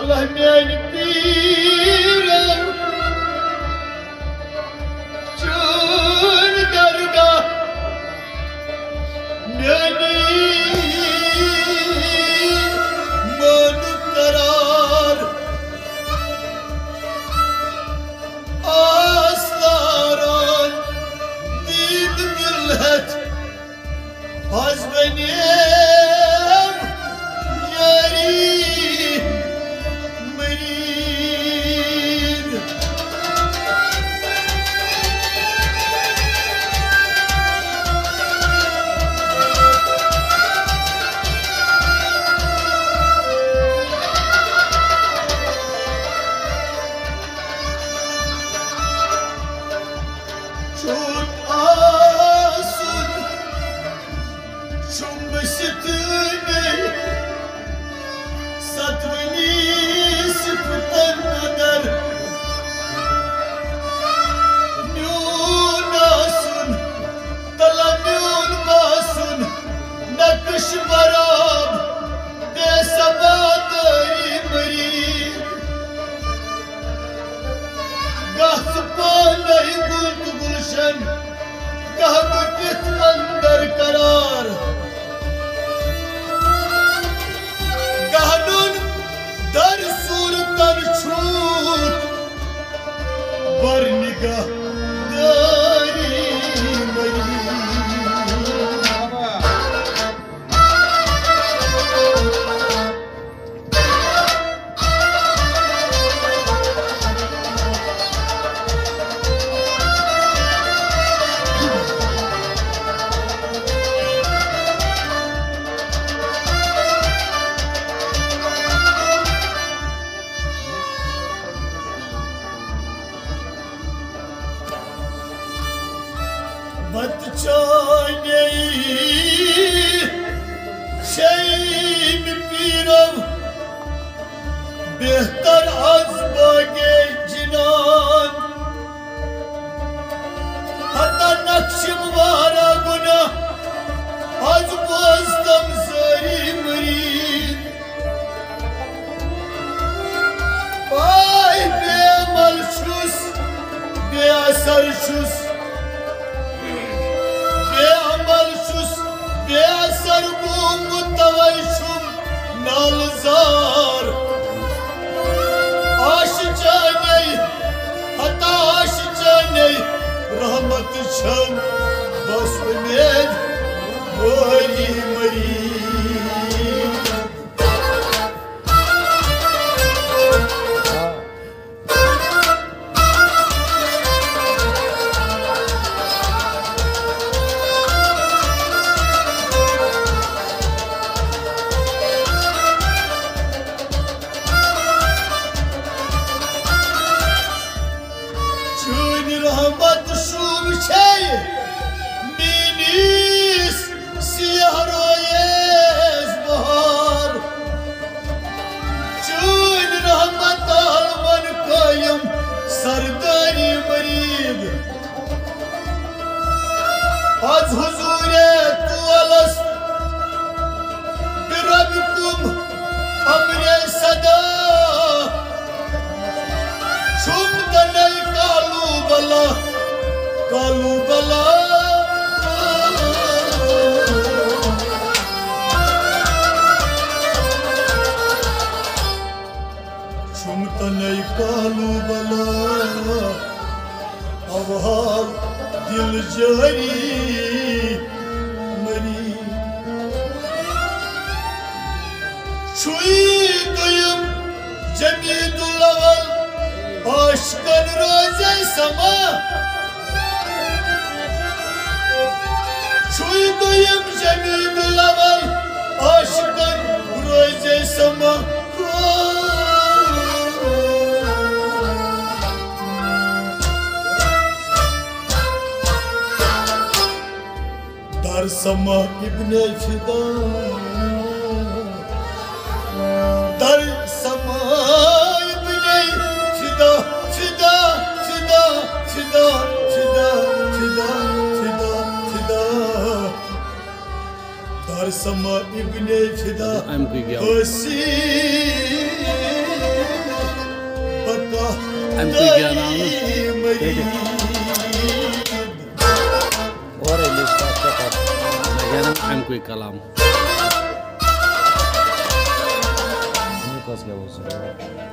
Allah miyan piram chun dargah miyani man karar aslan did millet az benim yari अंदर करार गहनुन दर सूरतन छूट बर निगाह दारी मरी बत चाने शेम पीरम बेहतर आज बागे जिनान हता नक्शम वारा गुना आज बोस्तम सारी मरीद पाई बेमल छुस बेअसर छुस बेअसर मुतवशुम नालजार आश जाने हताश जाने रहमत छम बस उम्मीद मरी मरी रहमत शुभ छे मिनिस सिहरोयेस बहार चून रहमत अलमन कायम सरदारी मरीद आज हुजूरे तुअलस बिरबकुम अमरे सदा छुम तनई कालू बला छुमता नहीं कालू बला अवहार दिल जहरी मरी छुई दुयम जमीदुल अवल आशकन रोज़े समा छुई दुयम जमीदुल अवल आशकन रोज़े समा दर समा इब्ने फिदा दर समा इब्ने फिदा फिदा फिदा फिदा फिदा फिदा फिदा फिदा दर समा इब्ने फिदा हसी कोई ज्ञान और अम कोई कलाम क्या